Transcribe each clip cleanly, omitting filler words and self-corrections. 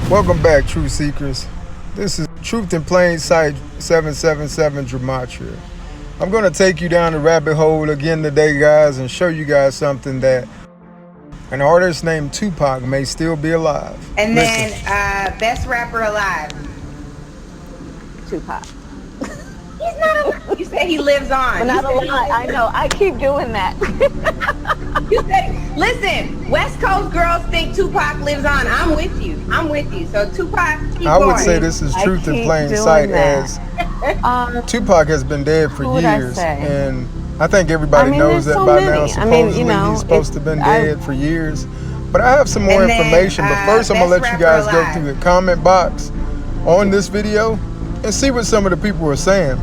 Welcome back, Truth Seekers. This is Truth in Plain Sight 777 Gematria. I'm going to take you down the rabbit hole again today, guys, and show you guys something that an artist named Tupac may still be alive. And then, best rapper alive. Tupac. He's not alive. You said he lives on. But not alive. I know. I keep doing that. You said, listen, West Coast girls think Tupac lives on. I'm with you. So Tupac, keep I would going. say this is Truth in Plain Sight, as Tupac has been dead for years. And I think everybody knows that by now. Supposedly, he's supposed to have been dead for years. But I have some more information. But first, I'm going to let you guys go through the comment box on this video and see what some of the people are saying.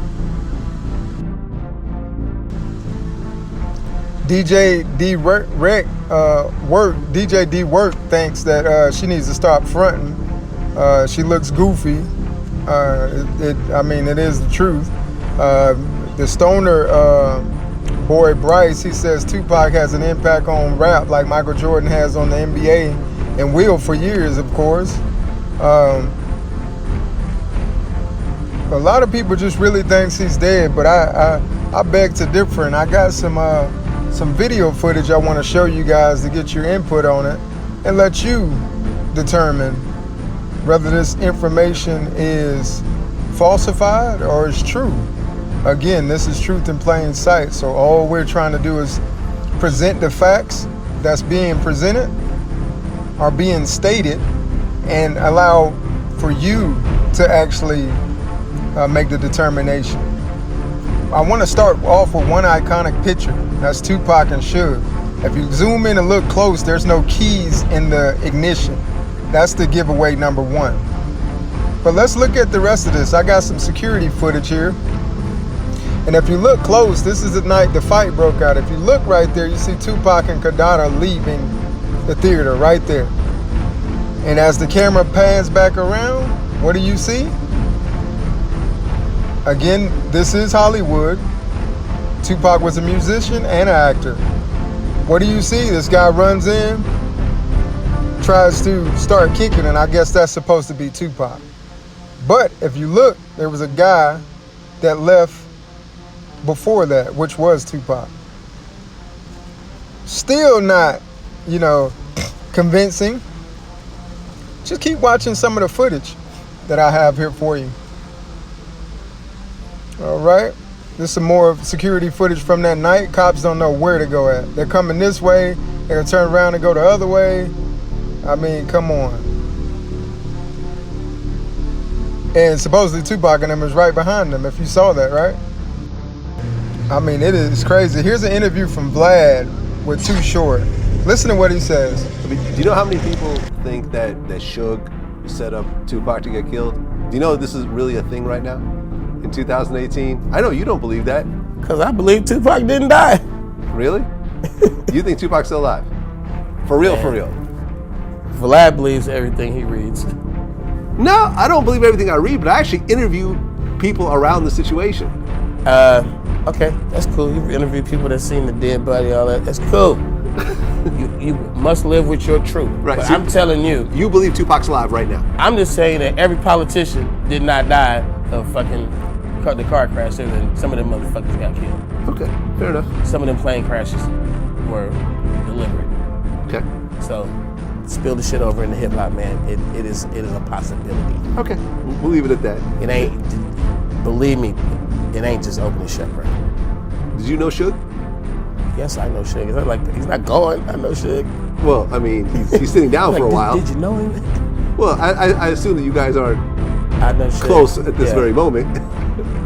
DJ D Work thinks that she needs to stop fronting. She looks goofy. It is the truth. The stoner boy Bryce, he says Tupac has an impact on rap like Michael Jordan has on the NBA and will for years, of course. A lot of people just really thinks he's dead, but I beg to differ, and I got some video footage I want to show you guys to get your input on it and let you determine whether this information is falsified or is true. Again, this is Truth in Plain Sight, so all we're trying to do is present the facts that's being presented or being stated and allow for you to actually make the determination. I want to start off with one iconic picture. That's Tupac and Suge. If you zoom in and look close, there's no keys in the ignition. That's the giveaway number one. But let's look at the rest of this. I got some security footage here. And if you look close, this is the night the fight broke out. If you look right there, you see Tupac and Kadada leaving the theater right there. And as the camera pans back around, what do you see? Again, this is Hollywood. Tupac was a musician and an actor. What do you see? This guy runs in, tries to start kicking, and I guess that's supposed to be Tupac. But if you look, there was a guy that left before that, which was Tupac. Still not, convincing. Just keep watching some of the footage that I have here for you. All right, this is some more security footage from that night. Cops don't know where to go at. They're coming this way, they're gonna turn around and go the other way. I mean, come on. And supposedly Tupac and them is right behind them, if you saw that, right? I mean, it is crazy. Here's an interview from Vlad with Too Short. Listen to what he says. Do you know how many people think that Suge set up Tupac to get killed? Do you know this is really a thing right now? In 2018? I know you don't believe that. Because I believe Tupac didn't die. Really? You think Tupac's still alive? For real, for real? Vlad believes everything he reads. No, I don't believe everything I read, but I actually interview people around the situation. Okay, that's cool. You interview people that seen the dead body, all that. That's cool. You must live with your truth. Right. But so I'm telling you. You believe Tupac's alive right now? I'm just saying that every politician did not die of fucking the car crashes, and some of them motherfuckers got killed. Okay, fair enough. Some of them plane crashes were deliberate. Okay. So, spill the shit over in the hip hop, man. It is a possibility. Okay, we'll leave it at that. It ain't, believe me, it ain't just open and shut, bro. Did you know Suge? Yes, I know Suge. It's not like he's not going. I know Suge. Well, I mean, he's sitting down for a while. Did you know him? Well, I assume that you guys are close at this very moment.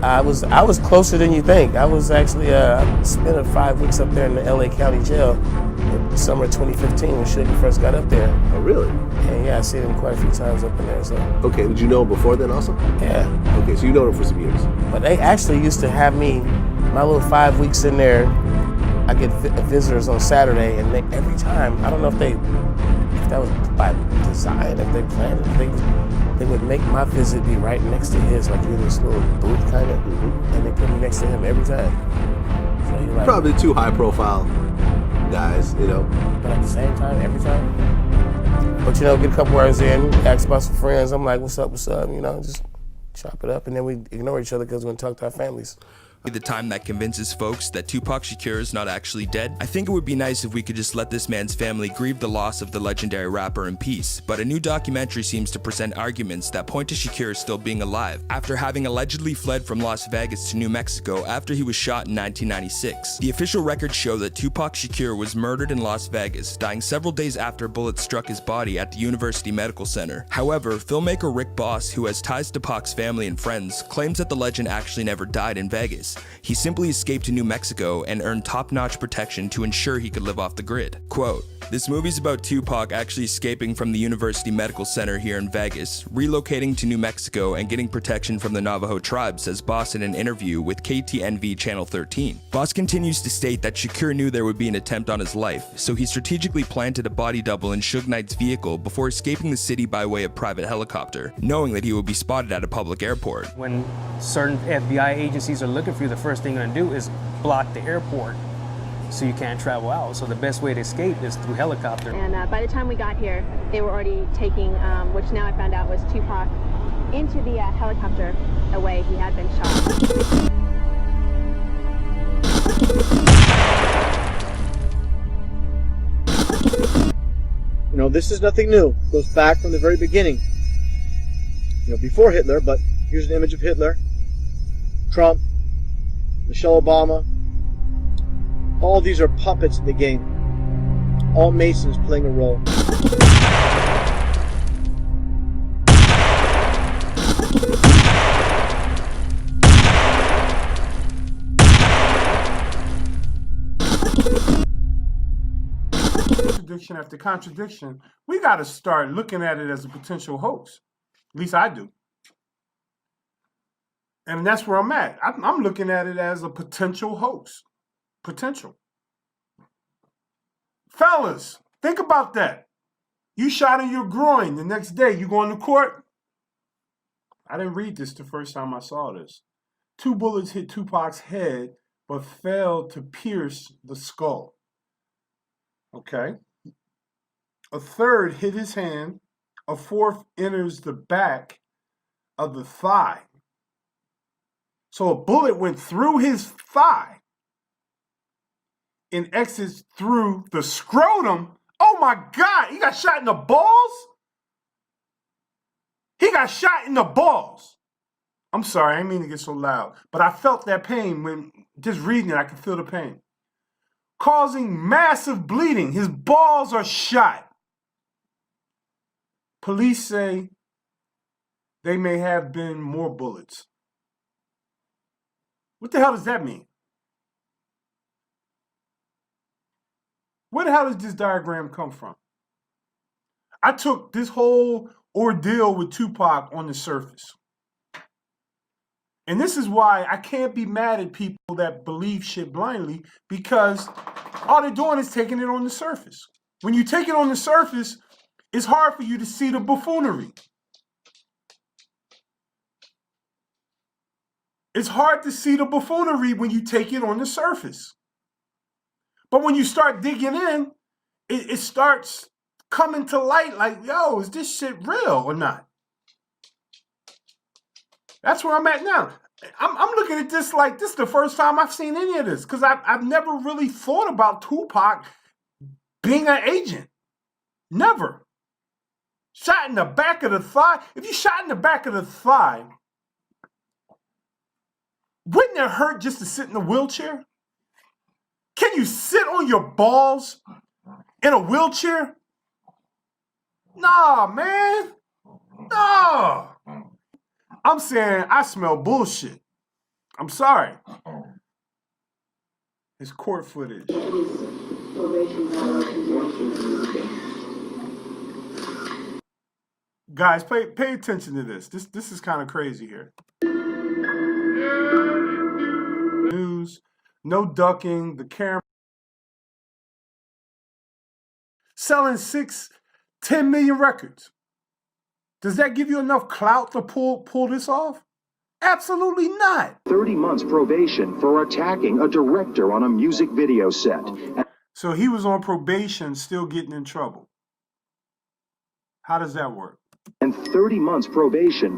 I was closer than you think. I was actually I spent 5 weeks up there in the LA County Jail in summer 2015 when Suge first got up there. Oh, really? And yeah, I seen him quite a few times up in there. So. Okay, did you know him before then also? Yeah. Okay, so you know him for some years. But they actually used to have me, my little 5 weeks in there. I get visitors on Saturday, and they, every time, I don't know if that was by design, if they planned it, they would make my visit be right next to his, like in this little booth kind of, and they put me next to him every time. So you're like, probably two high-profile guys, you know. But at the same time, every time, But you know, get a couple words in, ask about some friends. I'm like, what's up, you know, just chop it up, and then we ignore each other because we're gonna talk to our families. The time that convinces folks that Tupac Shakur is not actually dead. I think it would be nice if we could just let this man's family grieve the loss of the legendary rapper in peace, but a new documentary seems to present arguments that point to Shakur still being alive, after having allegedly fled from Las Vegas to New Mexico after he was shot in 1996. The official records show that Tupac Shakur was murdered in Las Vegas, dying several days after bullets struck his body at the University Medical Center. However, filmmaker Rick Boss, who has ties to Pac's family and friends, claims that the legend actually never died in Vegas. He simply escaped to New Mexico and earned top-notch protection to ensure he could live off the grid. Quote, "This movie's about Tupac actually escaping from the University Medical Center here in Vegas, relocating to New Mexico and getting protection from the Navajo tribe," says Boss in an interview with KTNV Channel 13. Boss continues to state that Shakur knew there would be an attempt on his life, so he strategically planted a body double in Suge Knight's vehicle before escaping the city by way of private helicopter, knowing that he would be spotted at a public airport. When certain FBI agencies are looking for you, the first thing you're gonna do is block the airport so you can't travel out. So the best way to escape is through helicopter. And by the time we got here, they were already taking, which now I found out was Tupac, into the helicopter away. He had been shot. You know, this is nothing new. It goes back from the very beginning. You know, before Hitler, but here's an image of Hitler, Trump, Michelle Obama. All these are puppets in the game. All Masons playing a role. Contradiction after contradiction, we got to start looking at it as a potential hoax. At least I do. And that's where I'm at. I'm looking at it as a potential hoax. Potential. Fellas, think about that. You shot in your groin the next day. You going to court? I didn't read this the first time I saw this. 2 bullets hit Tupac's head, but failed to pierce the skull. Okay. A 3rd hit his hand. A 4th enters the back of the thigh. So a bullet went through his thigh and exits through the scrotum. Oh my God, he got shot in the balls? He got shot in the balls. I'm sorry, I didn't mean to get so loud, but I felt that pain when just reading it, I could feel the pain. Causing massive bleeding. His balls are shot. Police say they may have been more bullets. What the hell does that mean? Where the hell does this diagram come from? I took this whole ordeal with Tupac on the surface. And this is why I can't be mad at people that believe shit blindly, because all they're doing is taking it on the surface. When you take it on the surface, it's hard for you to see the buffoonery. It's hard to see the buffoonery when you take it on the surface. But when you start digging in, it starts coming to light like, yo, is this shit real or not? That's where I'm at now. I'm looking at this like this is the first time I've seen any of this, because I've never really thought about Tupac being an agent. Never. Shot in the back of the thigh. If you shot in the back of the thigh, wouldn't it hurt just to sit in a wheelchair? Can you sit on your balls in a wheelchair? Nah, man. Nah. I'm saying I smell bullshit. I'm sorry. It's court footage. Guys, pay attention to this. This is kind of crazy here. News, no ducking, the camera. Selling 10 million records. Does that give you enough clout to pull this off? Absolutely not. 30 months probation for attacking a director on a music video set. So he was on probation, still getting in trouble. How does that work? And 30 months probation.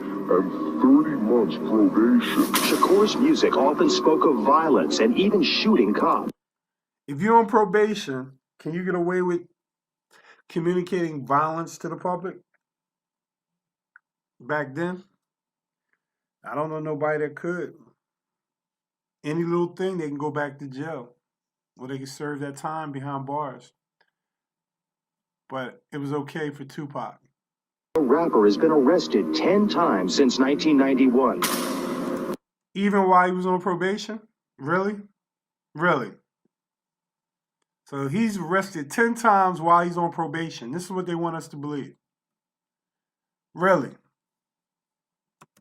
Shakur's music often spoke of violence and even shooting cops. If you're on probation, can you get away with communicating violence to the public? Back then, I don't know nobody that could. Any little thing, they can go back to jail, or they can serve that time behind bars. But it was okay for Tupac. The rapper has been arrested 10 times since 1991. Even while he was on probation? Really? Really? So he's arrested 10 times while he's on probation. This is what they want us to believe. Really?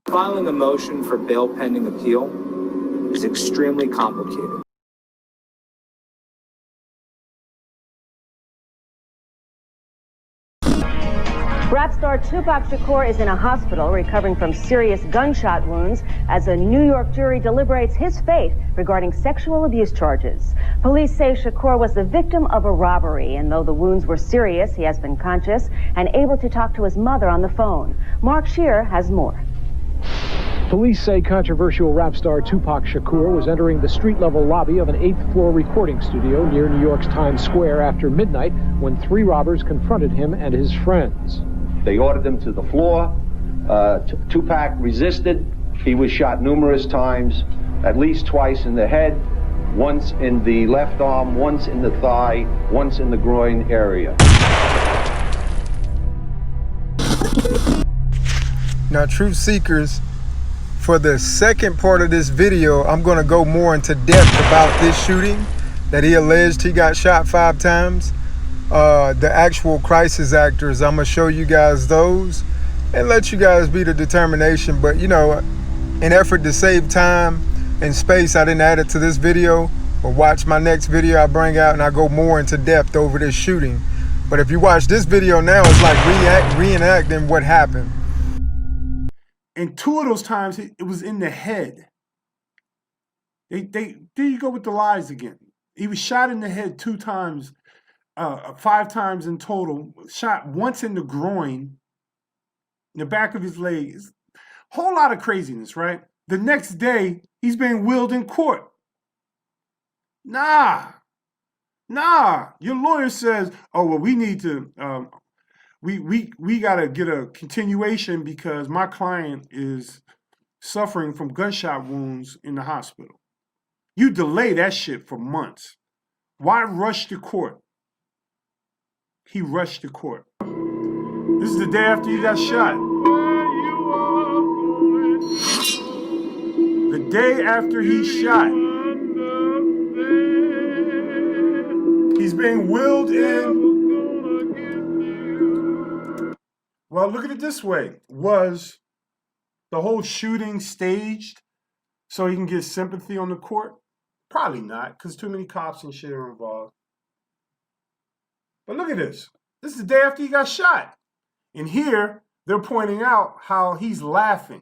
Filing a motion for bail pending appeal is extremely complicated. Rap star Tupac Shakur is in a hospital recovering from serious gunshot wounds as a New York jury deliberates his fate regarding sexual abuse charges. Police say Shakur was the victim of a robbery, and though the wounds were serious, he has been conscious and able to talk to his mother on the phone. Mark Shear has more. Police say controversial rap star Tupac Shakur was entering the street-level lobby of an 8th-floor recording studio near New York's Times Square after midnight when 3 robbers confronted him and his friends. They ordered him to the floor. Tupac resisted. He was shot numerous times, at least twice in the head, once in the left arm, once in the thigh, once in the groin area. Now, truth seekers, for the second part of this video, I'm going to go more into depth about this shooting that he alleged he got shot 5 times. The actual crisis actors, I'm going to show you guys those and let you guys be the determination. But, you know, in effort to save time and space, I didn't add it to this video. Or watch my next video I bring out and I go more into depth over this shooting. But if you watch this video now, it's like reenacting what happened. And 2 of those times, it was in the head. There you go with the lies again. He was shot in the head 2 times. 5 times in total, shot once in the groin, in the back of his legs. Whole lot of craziness, right? The next day, he's being wheeled in court. Nah. Your lawyer says, oh, well, we need to, we got to get a continuation because my client is suffering from gunshot wounds in the hospital. You delay that shit for months. Why rush to court? He rushed to court. This is the day after he got shot. The day after he's shot. He's being wheeled in. Well, look at it this way. Was the whole shooting staged so he can get sympathy on the court? Probably not, because too many cops and shit are involved. But look at this. This is the day after he got shot. And here, they're pointing out how he's laughing.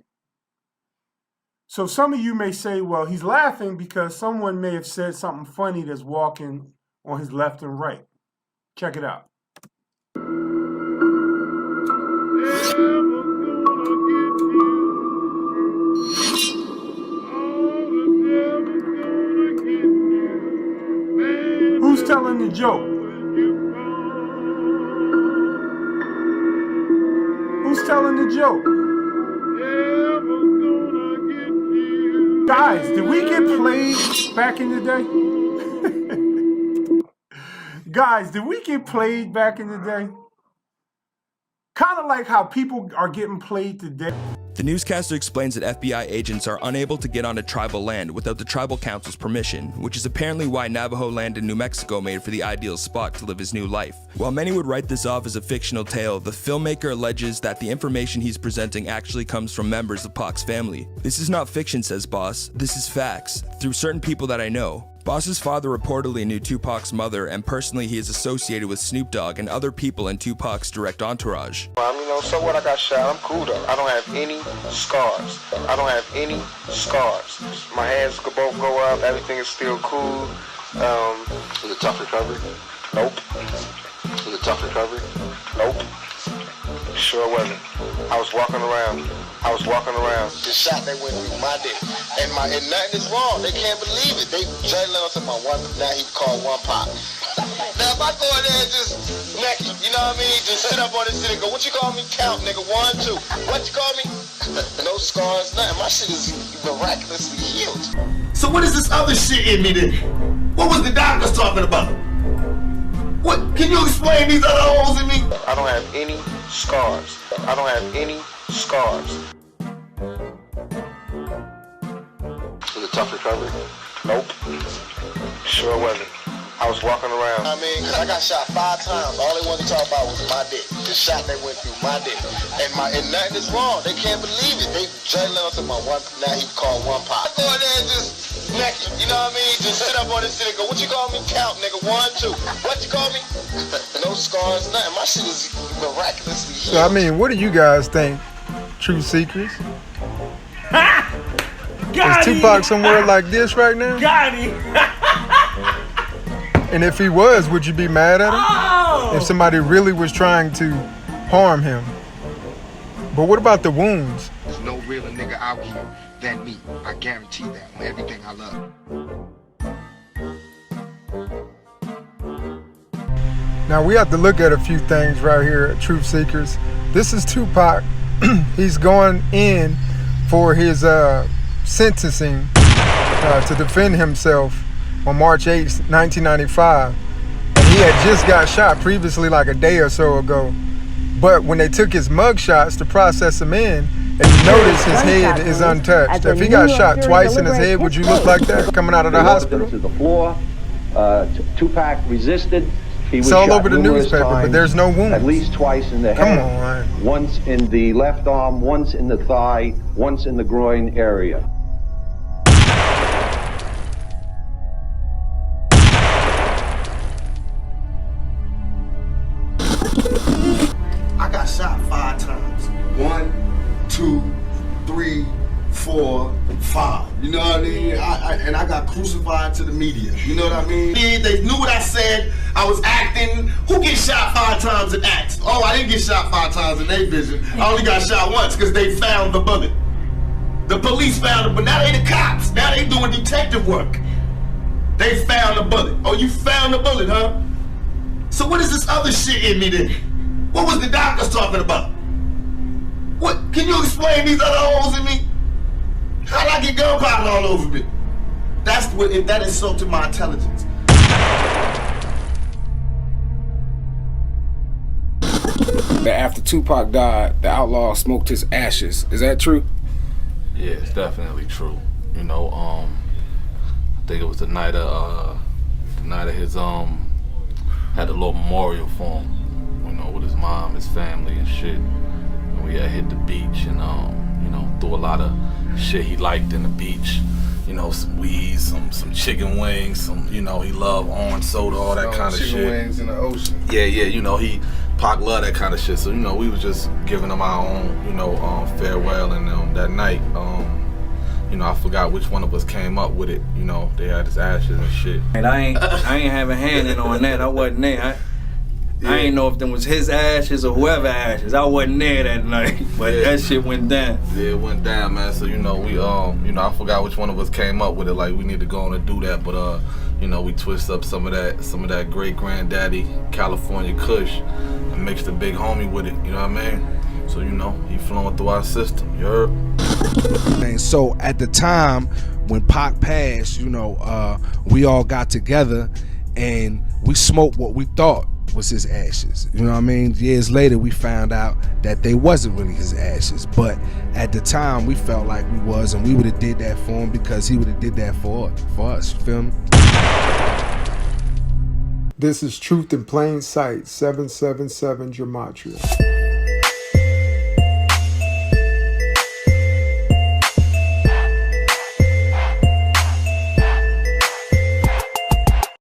So some of you may say, well, he's laughing because someone may have said something funny that's walking on his left and right. Check it out. Who's telling the joke? Who's telling the joke? Guys, did we get played back in the day? Guys, did we get played back in the day? Kind of like how people are getting played today. The newscaster explains that FBI agents are unable to get onto tribal land without the tribal council's permission, which is apparently why Navajo land in New Mexico made for the ideal spot to live his new life. While many would write this off as a fictional tale, the filmmaker alleges that the information he's presenting actually comes from members of Pac's family. This is not fiction, says Boss. This is facts, through certain people that I know. Boss's father reportedly knew Tupac's mother, and personally he is associated with Snoop Dogg and other people in Tupac's direct entourage. So what, I got shot, I'm cool though. I don't have any scars. My hands could both go up, everything is still cool. Was it tough recovery? Nope. Was it tough recovery? Nope. Sure wasn't. I was walking around. The shot that went through my dick. And nothing is wrong. They can't believe it. Jay Leno to my one, now he called one pop. Now if I go in there and just naked, you know what I mean? Just sit up on this shit and go, what you call me? Count, nigga, 1, 2. What you call me? No scars, nothing. My shit is miraculously healed. So what is this other shit in me then? What was the doctors talking about? What? Can you explain these other holes in me? I don't have any scars. Was it tough recovery? Nope. Sure wasn't. I was walking around. I mean, cause I got shot 5 times. All they wanted to talk about was my dick. The shot that went through my dick. And nothing is wrong. They can't believe it. Jay Leno to my one, now he called one pop. I go in there and just naked, you know what I mean? Just sit up on this shit and go, what you call me? Count, nigga, 1, 2. What you call me? No scars, nothing. My shit is miraculously healed. So I mean, what do you guys think, Truth Seekers? Is Tupac somewhere like this right now? Got him. And if he was, would you be mad at him? Oh! If somebody really was trying to harm him? But what about the wounds? There's no realer nigga out here than me. I guarantee that on everything I love. Now we have to look at a few things right here, Truth Seekers. This is Tupac. He's going in for his sentencing to defend himself on March 8th, 1995. And he had just got shot previously, like a day or so ago. But when they took his mug shots to process him in, and you notice his head is untouched. If he got shot twice in his head, would you look like that coming out of the hospital? To the floor. Tupac resisted. He was It's all shot over the numerous newspaper, but times, there's no wounds. At least twice in the Come head. on, man. Once in the left arm, once in the thigh, once in the groin area. I got shot 5 times. 1, 2, 3, 4, 5. You know what I mean? And I got crucified to the media. You know what I mean? They knew what I said. I was acting. Who gets shot 5 times and acts? Oh, I didn't get shot 5 times in their vision. I only got shot once because they found the bullet. The police found it, but now they the cops. Now they doing detective work. They found the bullet. Oh, you found the bullet, huh? So what is this other shit in me then? What was the doctors talking about? What? Can you explain these other holes in me? How'd I get gunpowder all over me? That insulted my intelligence. That after Tupac died, the outlaw smoked his ashes. Is that true? Yeah, it's definitely true. You know, I think it was the night of his had a little memorial for him. You know, with his mom, his family, and shit. And we had hit the beach and you know, threw a lot of shit he liked in the beach. You know, some weed, some chicken wings, you know, he loved orange soda, all that kind of shit. Chicken wings in the ocean. Yeah, you know, Pac loved that kind of shit. So, you know, we was just giving him our own, you know, farewell. And that night, you know, I forgot which one of us came up with it. You know, they had his ashes and shit. And I ain't have a hand in on that. I wasn't there. I ain't know if them was his ashes or whoever ashes. I wasn't there that night, but that shit went down. Yeah, it went down, man. So, you know, we, you know, I forgot which one of us came up with it. Like, we need to go on and do that, but, you know, we twist up some of that great granddaddy California Kush and mixed the big homie with it. You know what I mean? So, you know, he flowing through our system. You heard? And so at the time when Pac passed, you know, we all got together and we smoked what we thought was his ashes. You know what I mean? Years later we found out that they wasn't really his ashes, but at the time we felt like we was, and we would have did that for him because he would have did that for us. You feel me? This is Truth in Plain Sight, 777 Gematria.